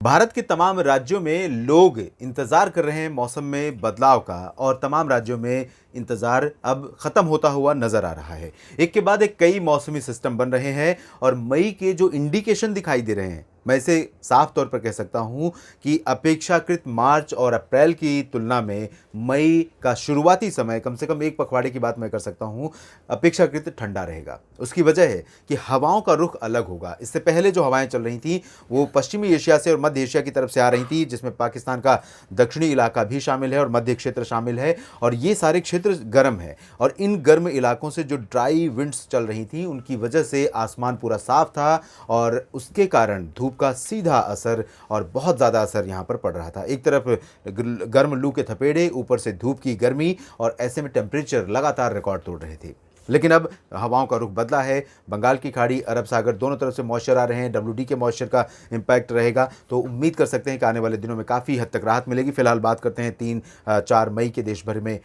भारत के तमाम राज्यों में लोग इंतज़ार कर रहे हैं मौसम में बदलाव का और तमाम राज्यों में इंतज़ार अब ख़त्म होता हुआ नज़र आ रहा है। एक के बाद एक कई मौसमी सिस्टम बन रहे हैं और मई के जो इंडिकेशन दिखाई दे रहे हैं, मैं इसे साफ तौर पर कह सकता हूं कि अपेक्षाकृत मार्च और अप्रैल की तुलना में मई का शुरुआती समय कम से कम एक पखवाड़े की बात मैं कर सकता हूं, अपेक्षाकृत ठंडा रहेगा। उसकी वजह है कि हवाओं का रुख अलग होगा। इससे पहले जो हवाएं चल रही थी वो पश्चिमी एशिया से और मध्य एशिया की तरफ से आ रही थी, जिसमें पाकिस्तान का दक्षिणी इलाका भी शामिल है और मध्य क्षेत्र शामिल है और ये सारे क्षेत्र गर्म है और इन गर्म इलाकों से जो ड्राई विंड्स चल रही थी उनकी वजह से आसमान पूरा साफ था और उसके कारण धूप का सीधा असर और बहुत ज़्यादा असर यहाँ पर पड़ रहा था। एक तरफ गर्म लू के थपेड़े, ऊपर से धूप की गर्मी और ऐसे में टेम्परेचर लगातार रिकॉर्ड तोड़ रहे थे। लेकिन अब हवाओं का रुख बदला है। बंगाल की खाड़ी, अरब सागर दोनों तरफ से मॉइस्चर आ रहे हैं। WD के मॉइस्चर का इम्पैक्ट रहेगा तो उम्मीद कर सकते हैं कि आने वाले दिनों में काफ़ी हद तक राहत मिलेगी। फिलहाल बात करते हैं 3-4 मई के देश भर में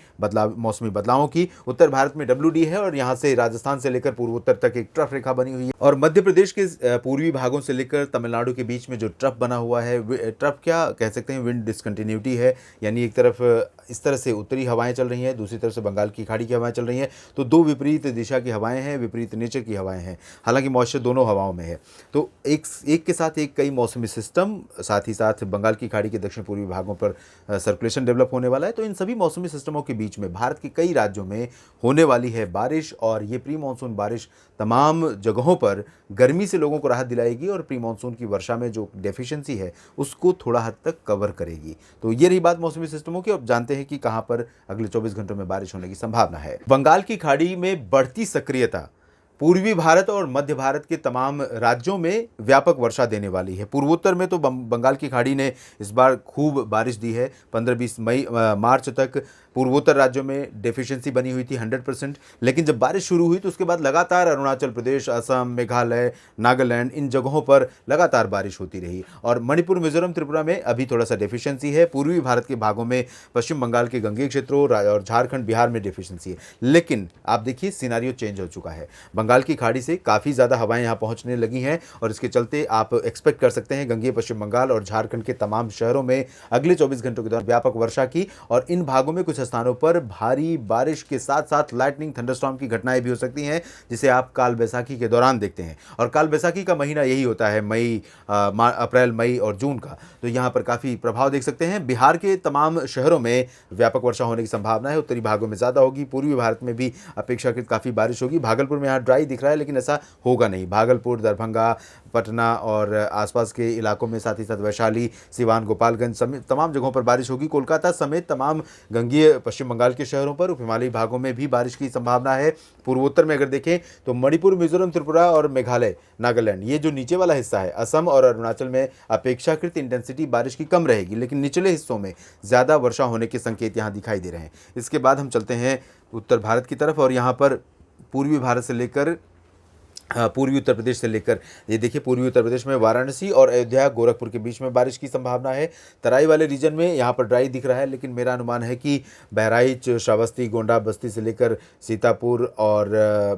मौसमी बदलावों की। उत्तर भारत में WD है और यहाँ से राजस्थान से लेकर पूर्वोत्तर तक एक ट्रफ रेखा बनी हुई है और मध्य प्रदेश के पूर्वी भागों से लेकर तमिलनाडु के बीच में जो ट्रफ बना हुआ है, ट्रफ क्या कह सकते हैं, विंड डिसकंटिन्यूटी है। यानी एक तरफ इस तरह से उत्तरी हवाएं चल रही हैं, दूसरी तरफ से बंगाल की खाड़ी की हवाएं चल रही हैं, तो दो विपरीत दिशा की हवाएं हैं, विपरीत नेचर की हवाएं हैं। हालांकि मॉइस्चर दोनों हवाओं में है तो एक के साथ एक कई मौसमी सिस्टम, साथ ही साथ बंगाल की खाड़ी के दक्षिण पूर्वी भागों पर सर्कुलेशन डेवलप होने वाला है। तो इन सभी मौसमी सिस्टमों के बीच में भारत के कई राज्यों में होने वाली है बारिश और ये प्री मानसून बारिश तमाम जगहों पर गर्मी से लोगों को राहत दिलाएगी और प्री मानसून की वर्षा में जो डेफिशिएंसी है उसको थोड़ा हद तक कवर करेगी। तो ये रही बात मौसमी सिस्टमों की। अब जानते हैं कि कहां पर अगले 24 घंटों में बारिश होने की संभावना है। बंगाल की खाड़ी में बढ़ती सक्रियता पूर्वी भारत और मध्य भारत के तमाम राज्यों में व्यापक वर्षा देने वाली है। पूर्वोत्तर में तो बंगाल की खाड़ी ने इस बार खूब बारिश दी है। 15-20 मार्च तक पूर्वोत्तर राज्यों में डेफिशिएंसी बनी हुई थी 100%, लेकिन जब बारिश शुरू हुई तो उसके बाद लगातार अरुणाचल प्रदेश, असम, मेघालय, नागालैंड, इन जगहों पर लगातार बारिश होती रही और मणिपुर, मिजोरम, त्रिपुरा में अभी थोड़ा सा डेफिशिएंसी है। पूर्वी भारत के भागों में पश्चिम बंगाल के गंगेय क्षेत्रों और झारखंड, बिहार में डेफिशिएंसी है। लेकिन आप देखिए सिनारियो चेंज हो चुका है। बंगाल की खाड़ी से काफ़ी ज़्यादा हवाएं यहाँ पहुँचने लगी हैं और इसके चलते आप एक्सपेक्ट कर सकते हैं गंगेय पश्चिम बंगाल और झारखंड के तमाम शहरों में अगले 24 घंटों के दौरान व्यापक वर्षा की और इन भागों में कुछ स्थानों पर भारी बारिश के साथ साथ लाइटनिंग, थंडरस्टॉर्म की घटनाएं भी हो सकती हैं, जिसे आप काल बैसाखी के दौरान देखते हैं। और काल बैसाखी का महीना यही होता है अप्रैल, मई और जून का। तो यहाँ पर काफ़ी प्रभाव देख सकते हैं। बिहार के तमाम शहरों में व्यापक वर्षा होने की संभावना है। उत्तरी भागों में ज़्यादा होगी, पूर्वी भारत में भी अपेक्षाकृत काफ़ी बारिश होगी। भागलपुर में यहाँ ड्राई दिख रहा है लेकिन ऐसा होगा नहीं। भागलपुर, दरभंगा, पटना और आसपास के इलाकों में, साथ ही साथ वैशाली, सिवान, गोपालगंज समेत तमाम जगहों पर बारिश होगी। कोलकाता समेत तमाम गंगेय पश्चिम बंगाल के शहरों पर, उप हिमालयी भागों में भी बारिश की संभावना है। पूर्वोत्तर में अगर देखें तो मणिपुर, मिजोरम, त्रिपुरा और मेघालय, नागालैंड, ये जो नीचे वाला हिस्सा है, असम और अरुणाचल में अपेक्षाकृत इंटेंसिटी बारिश की कम रहेगी, लेकिन निचले हिस्सों में ज़्यादा वर्षा होने के संकेत यहाँ दिखाई दे रहे हैं। इसके बाद हम चलते हैं उत्तर भारत की तरफ और यहाँ पर पूर्वी भारत से लेकर पूर्वी उत्तर प्रदेश से लेकर, ये देखिए पूर्वी उत्तर प्रदेश में वाराणसी और अयोध्या, गोरखपुर के बीच में बारिश की संभावना है। तराई वाले रीजन में यहाँ पर ड्राई दिख रहा है, लेकिन मेरा अनुमान है कि बहराइच, श्रावस्ती, गोंडा, बस्ती से लेकर सीतापुर और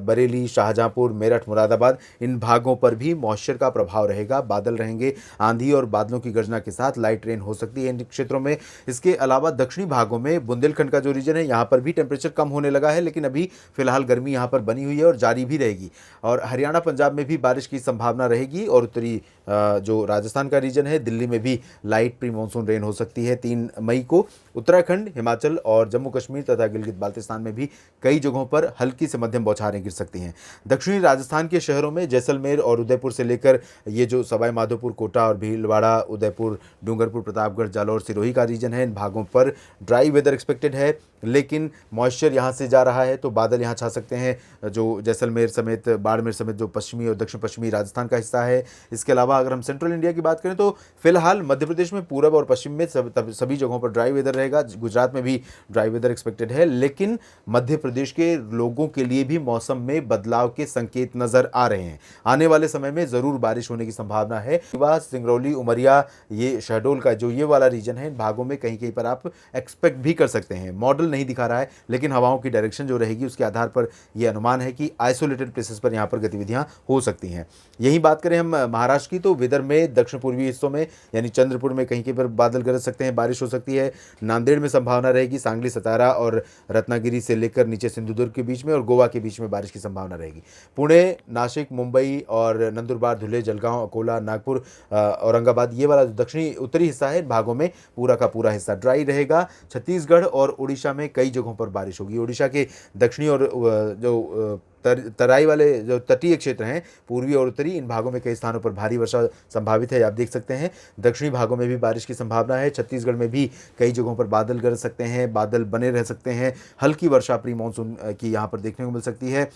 बरेली, शाहजहाँपुर, मेरठ, मुरादाबाद, इन भागों पर भी मॉइस्चर का प्रभाव रहेगा। बादल रहेंगे, आंधी और बादलों की गर्जना के साथ लाइट रेन हो सकती है इन क्षेत्रों में। इसके अलावा दक्षिणी भागों में बुंदेलखंड का जो रीजन है, यहाँ पर भी टेम्परेचर कम होने लगा है, लेकिन अभी फिलहाल गर्मी यहाँ पर बनी हुई है और जारी भी रहेगी। और हरियाणा, पंजाब में भी बारिश की संभावना रहेगी और उत्तरी जो राजस्थान का रीजन है, दिल्ली में भी लाइट प्री मानसून रेन हो सकती है 3 मई को। उत्तराखंड, हिमाचल और जम्मू कश्मीर तथा गिलगित बाल्टिस्तान में भी कई जगहों पर हल्की से मध्यम बौछारें गिर सकती हैं। दक्षिणी राजस्थान के शहरों में जैसलमेर और उदयपुर से लेकर ये जो सवाई माधोपुर, कोटा और भीलवाड़ा, उदयपुर, डूंगरपुर, प्रतापगढ़, जालौर, सिरोही का रीजन है, इन भागों पर ड्राई वेदर एक्सपेक्टेड है, लेकिन मॉइस्चर यहाँ से जा रहा है तो बादल यहाँ छा सकते हैं। जो जैसलमेर समेत, बाड़मेर समेत जो पश्चिमी और दक्षिण पश्चिमी राजस्थान का हिस्सा है। इसके अलावा अगर हम सेंट्रल इंडिया की बात करें तो फिलहाल मध्य प्रदेश में पूरब और पश्चिम में सभी जगहों पर ड्राई वेदर रहेगा। गुजरात में भी ड्राई वेदर एक्सपेक्टेड है, लेकिन मध्य प्रदेश के लोगों के लिए भी मौसम में बदलाव के संकेत नजर आ रहे हैं। आने वाले समय में जरूर बारिश होने की संभावना है। रीवा, सिंगरौली, उमरिया, ये शहडोल का जो ये वाला रीजन है, इन भागों में कहीं कहीं पर आप एक्सपेक्ट भी कर सकते हैं। मॉडल नहीं दिखा रहा है, लेकिन हवाओं की डायरेक्शन जो रहेगी उसके आधार पर यह अनुमान है कि आइसोलेटेड प्लेसेस पर यहाँ पर गतिविधि गतिविधियां हो सकती हैं। यही बात करें हम महाराष्ट्र की, तो विदर्भ में दक्षिण पूर्वी हिस्सों में यानी चंद्रपुर में कहीं कहीं पर बादल गरज सकते हैं, बारिश हो सकती है। नांदेड़ में संभावना रहेगी, सांगली, सतारा और रत्नागिरी से लेकर नीचे सिंधुदुर्ग के बीच में और गोवा के बीच में बारिश की संभावना रहेगी। पुणे, नासिक, मुंबई और नंदुरबार, धुले, जलगांव, अकोला, नागपुर, औरंगाबाद, ये वाला जो दक्षिणी उत्तरी हिस्सा है, इन भागों में पूरा का पूरा हिस्सा ड्राई रहेगा। छत्तीसगढ़ और उड़ीसा में कई जगहों पर बारिश होगी। उड़ीसा के दक्षिणी और जो तराई वाले जो तटीय क्षेत्र हैं, पूर्वी और उत्तरी, इन भागों में कई स्थानों पर भारी वर्षा संभावित है। आप देख सकते हैं दक्षिणी भागों में भी बारिश की संभावना है। छत्तीसगढ़ में भी कई जगहों पर बादल गरज सकते हैं, बादल बने रह सकते हैं। हल्की वर्षा प्री मानसून की यहाँ पर देखने को मिल सकती है।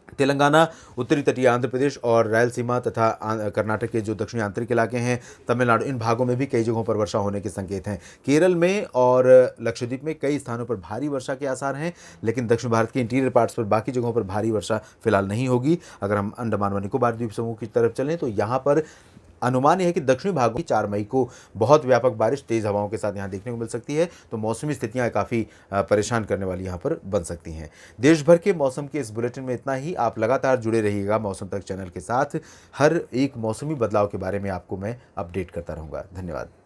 तेलंगाना, उत्तरी तटीय आंध्र प्रदेश और रायलसीमा तथा कर्नाटक के जो दक्षिणी आंतरिक इलाके हैं, तमिलनाडु, इन भागों में भी कई जगहों पर वर्षा होने के संकेत हैं। केरल में और लक्षद्वीप में कई स्थानों पर भारी वर्षा के आसार हैं, लेकिन दक्षिण भारत के इंटीरियर पार्ट्स पर बाकी जगहों पर भारी वर्षा फिलहाल नहीं होगी। अगर हम अंडमान व निकोबार द्वीप समूह की तरफ चलें तो यहाँ पर अनुमान यह है कि दक्षिणी भागों की 4 मई को बहुत व्यापक बारिश तेज हवाओं के साथ यहाँ देखने को मिल सकती है। तो मौसमी स्थितियाँ काफ़ी परेशान करने वाली यहाँ पर बन सकती हैं। देश भर के मौसम के इस बुलेटिन में इतना ही। आप लगातार जुड़े रहिएगा मौसम तक चैनल के साथ। हर एक मौसमी बदलाव के बारे में आपको मैं अपडेट करता रहूँगा। धन्यवाद।